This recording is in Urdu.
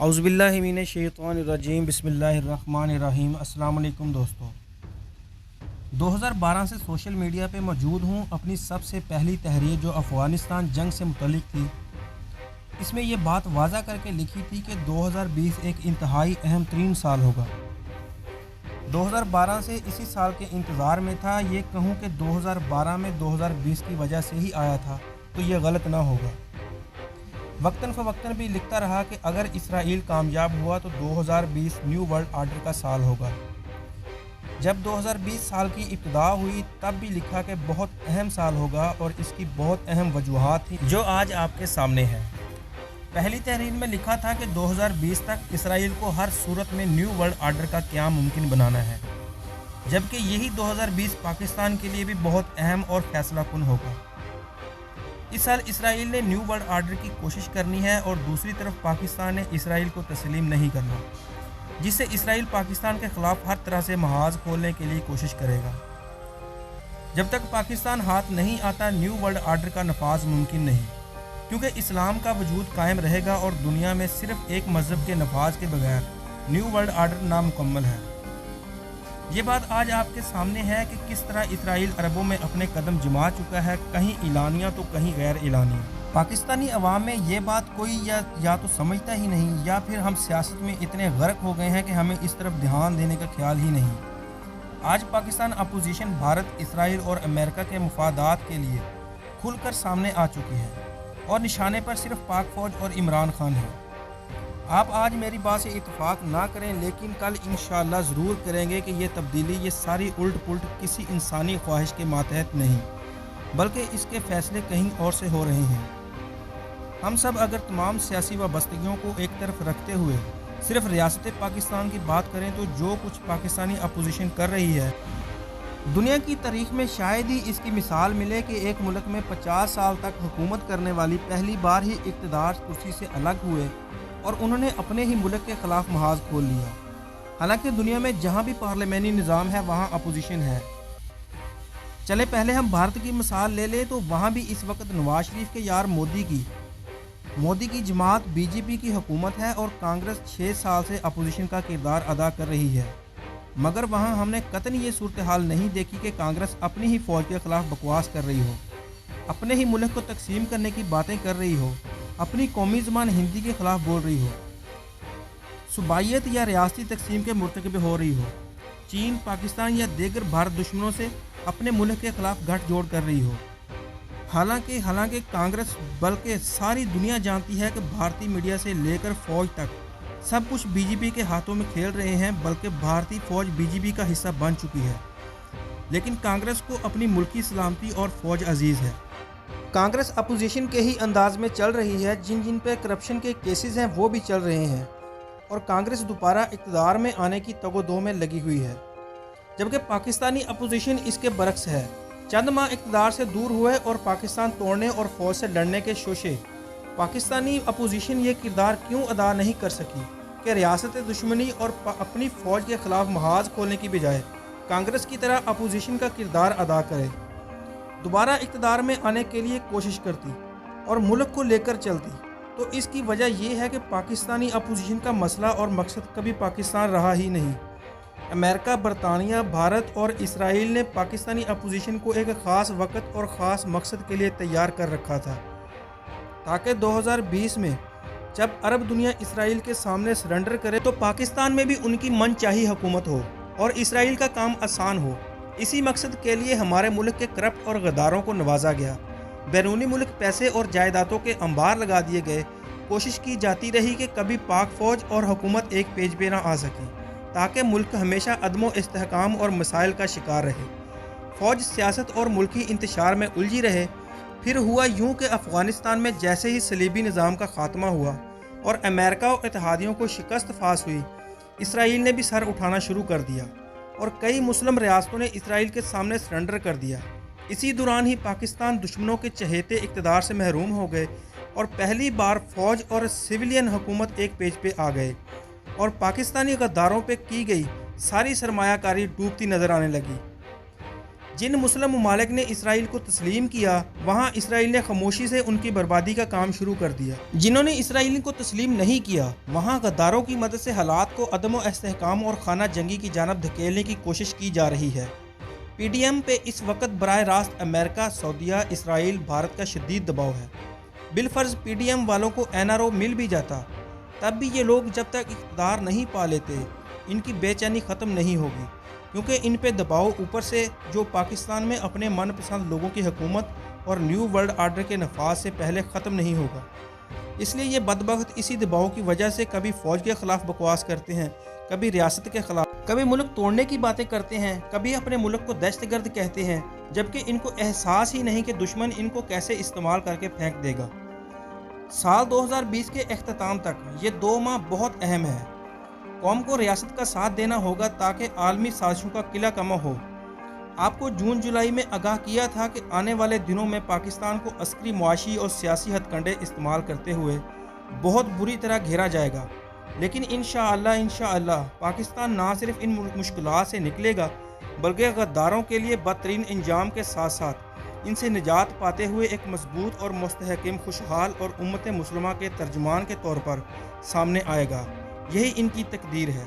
اعوذ باللہ من الشیطان الرجیم بسم اللہ الرحمن الرحیم۔ السلام علیکم دوستو، 2012 سے سوشل میڈیا پہ موجود ہوں۔ اپنی سب سے پہلی تحریر جو افغانستان جنگ سے متعلق تھی، اس میں یہ بات واضح کر کے لکھی تھی کہ 2020 ایک انتہائی اہم ترین سال ہوگا۔ 2012 سے اسی سال کے انتظار میں تھا۔ یہ کہوں کہ 2012 میں 2020 کی وجہ سے ہی آیا تھا تو یہ غلط نہ ہوگا۔ وقتاً فوقتاً بھی لکھتا رہا کہ اگر اسرائیل کامیاب ہوا تو 2020 نیو ورلڈ آرڈر کا سال ہوگا۔ جب 2020 سال کی ابتدا ہوئی تب بھی لکھا کہ بہت اہم سال ہوگا، اور اس کی بہت اہم وجوہات تھیں جو آج آپ کے سامنے ہیں۔ پہلی تحریر میں لکھا تھا کہ 2020 تک اسرائیل کو ہر صورت میں نیو ورلڈ آرڈر کا قیام ممکن بنانا ہے، جبکہ یہی 2020 پاکستان کے لیے بھی بہت اہم اور فیصلہ کن ہوگا۔ اس سال اسرائیل نے نیو ورلڈ آرڈر کی کوشش کرنی ہے، اور دوسری طرف پاکستان نے اسرائیل کو تسلیم نہیں کرنا، جس سے اسرائیل پاکستان کے خلاف ہر طرح سے محاذ کھولنے کے لیے کوشش کرے گا۔ جب تک پاکستان ہاتھ نہیں آتا نیو ورلڈ آرڈر کا نفاذ ممکن نہیں، کیونکہ اسلام کا وجود قائم رہے گا اور دنیا میں صرف ایک مذہب کے نفاذ کے بغیر نیو ورلڈ آرڈر نامکمل ہے۔ یہ بات آج آپ کے سامنے ہے کہ کس طرح اسرائیل عربوں میں اپنے قدم جما چکا ہے، کہیں اعلانیہ تو کہیں غیر اعلانیہ۔ پاکستانی عوام میں یہ بات کوئی یا تو سمجھتا ہی نہیں، یا پھر ہم سیاست میں اتنے غرق ہو گئے ہیں کہ ہمیں اس طرف دھیان دینے کا خیال ہی نہیں۔ آج پاکستان اپوزیشن بھارت، اسرائیل اور امریکہ کے مفادات کے لیے کھل کر سامنے آ چکی ہے، اور نشانے پر صرف پاک فوج اور عمران خان ہے۔ آپ آج میری بات سے اتفاق نہ کریں، لیکن کل انشاءاللہ ضرور کریں گے کہ یہ تبدیلی، یہ ساری الٹ پلٹ کسی انسانی خواہش کے ماتحت نہیں، بلکہ اس کے فیصلے کہیں اور سے ہو رہے ہیں۔ ہم سب اگر تمام سیاسی وابستگیوں کو ایک طرف رکھتے ہوئے صرف ریاست پاکستان کی بات کریں تو جو کچھ پاکستانی اپوزیشن کر رہی ہے، دنیا کی تاریخ میں شاید ہی اس کی مثال ملے کہ ایک ملک میں 50 سال تک حکومت کرنے والی پہلی بار ہی اقتدار کرسی سے الگ ہوئے اور انہوں نے اپنے ہی ملک کے خلاف محاذ کھول لیا۔ حالانکہ دنیا میں جہاں بھی پارلیمانی نظام ہے وہاں اپوزیشن ہے۔ چلے پہلے ہم بھارت کی مثال لے لیں تو وہاں بھی اس وقت نواز شریف کے یار مودی کی جماعت بی جے پی کی حکومت ہے، اور کانگریس 6 سال سے اپوزیشن کا کردار ادا کر رہی ہے، مگر وہاں ہم نے قطعاً یہ صورتحال نہیں دیکھی کہ کانگریس اپنی ہی فوج کے خلاف بکواس کر رہی ہو، اپنے ہی ملک کو تقسیم کرنے کی باتیں کر رہی ہو، اپنی قومی زبان ہندی کے خلاف بول رہی ہو، صوبائیت یا ریاستی تقسیم کے مرتکب ہو رہی ہو، چین، پاکستان یا دیگر بھارت دشمنوں سے اپنے ملک کے خلاف گٹھ جوڑ کر رہی ہو۔ حالانکہ کانگریس بلکہ ساری دنیا جانتی ہے کہ بھارتی میڈیا سے لے کر فوج تک سب کچھ بی جے پی کے ہاتھوں میں کھیل رہے ہیں، بلکہ بھارتی فوج بی جے پی کا حصہ بن چکی ہے، لیکن کانگریس کو اپنی ملکی سلامتی اور فوج عزیز ہے۔ کانگریس اپوزیشن کے ہی انداز میں چل رہی ہے، جن پہ کرپشن کے کیسز ہیں وہ بھی چل رہے ہیں، اور کانگریس دوبارہ اقتدار میں آنے کی تگ و دو میں لگی ہوئی ہے، جبکہ پاکستانی اپوزیشن اس کے برعکس ہے۔ چند ماہ اقتدار سے دور ہوئے اور پاکستان توڑنے اور فوج سے لڑنے کے شوشے، پاکستانی اپوزیشن یہ کردار کیوں ادا نہیں کر سکی کہ ریاست دشمنی اور اپنی فوج کے خلاف محاذ کھولنے کی بجائے کانگریس کی طرح اپوزیشن کا کردار ادا کرے، دوبارہ اقتدار میں آنے کے لیے کوشش کرتی اور ملک کو لے کر چلتی۔ تو اس کی وجہ یہ ہے کہ پاکستانی اپوزیشن کا مسئلہ اور مقصد کبھی پاکستان رہا ہی نہیں۔ امریکہ، برطانیہ، بھارت اور اسرائیل نے پاکستانی اپوزیشن کو ایک خاص وقت اور خاص مقصد کے لیے تیار کر رکھا تھا، تاکہ 2020 میں جب عرب دنیا اسرائیل کے سامنے سرنڈر کرے تو پاکستان میں بھی ان کی من چاہی حکومت ہو اور اسرائیل کا کام آسان ہو۔ اسی مقصد کے لیے ہمارے ملک کے کرپٹ اور غداروں کو نوازا گیا، بیرونی ملک پیسے اور جائیدادوں کے انبار لگا دیے گئے، کوشش کی جاتی رہی کہ کبھی پاک فوج اور حکومت ایک پیج پہ نہ آ سکیں، تاکہ ملک ہمیشہ عدم و استحکام اور مسائل کا شکار رہے، فوج سیاست اور ملکی انتشار میں الجھی رہے۔ پھر ہوا یوں کہ افغانستان میں جیسے ہی صلیبی نظام کا خاتمہ ہوا اور امریکہ و اتحادیوں کو شکست فاس ہوئی، اسرائیل نے بھی سر اٹھانا شروع کر دیا، اور کئی مسلم ریاستوں نے اسرائیل کے سامنے سرنڈر کر دیا۔ اسی دوران ہی پاکستان دشمنوں کے چہیتے اقتدار سے محروم ہو گئے، اور پہلی بار فوج اور سویلین حکومت ایک پیج پہ آ گئے، اور پاکستانی غداروں پہ کی گئی ساری سرمایہ کاری ڈوبتی نظر آنے لگی۔ جن مسلم ممالک نے اسرائیل کو تسلیم کیا وہاں اسرائیل نے خاموشی سے ان کی بربادی کا کام شروع کر دیا۔ جنہوں نے اسرائیل کو تسلیم نہیں کیا وہاں غداروں کی مدد سے حالات کو عدم و استحکام اور خانہ جنگی کی جانب دھکیلنے کی کوشش کی جا رہی ہے۔ پی ڈی ایم پہ اس وقت براہ راست امریکہ، سعودیہ، اسرائیل، بھارت کا شدید دباؤ ہے۔ بالفرض پی ڈی ایم والوں کو این آر او مل بھی جاتا تب بھی یہ لوگ جب تک اقتدار نہیں پا لیتے ان کی بے چینی ختم نہیں ہوگی، کیونکہ ان پہ دباؤ اوپر سے جو پاکستان میں اپنے من پسند لوگوں کی حکومت اور نیو ورلڈ آرڈر کے نفاذ سے پہلے ختم نہیں ہوگا۔ اس لیے یہ بدبخت اسی دباؤ کی وجہ سے کبھی فوج کے خلاف بکواس کرتے ہیں، کبھی ریاست کے خلاف، کبھی ملک توڑنے کی باتیں کرتے ہیں، کبھی اپنے ملک کو دہشت گرد کہتے ہیں، جبکہ ان کو احساس ہی نہیں کہ دشمن ان کو کیسے استعمال کر کے پھینک دے گا۔ سال 2020 کے اختتام تک یہ 2 ماہ بہت اہم ہے۔ قوم کو ریاست کا ساتھ دینا ہوگا تاکہ عالمی سازشوں کا قلعہ کما ہو۔ آپ کو جون جولائی میں آگاہ کیا تھا کہ آنے والے دنوں میں پاکستان کو عسکری، معاشی اور سیاسی ہتھ کنڈے استعمال کرتے ہوئے بہت بری طرح گھیرا جائے گا، لیکن انشاءاللہ پاکستان نہ صرف ان مشکلات سے نکلے گا بلکہ غداروں کے لیے بدترین انجام کے ساتھ ساتھ ان سے نجات پاتے ہوئے ایک مضبوط اور مستحکم، خوشحال اور امت مسلمہ کے ترجمان کے طور پر سامنے آئے گا۔ یہی ان کی تقدیر ہے۔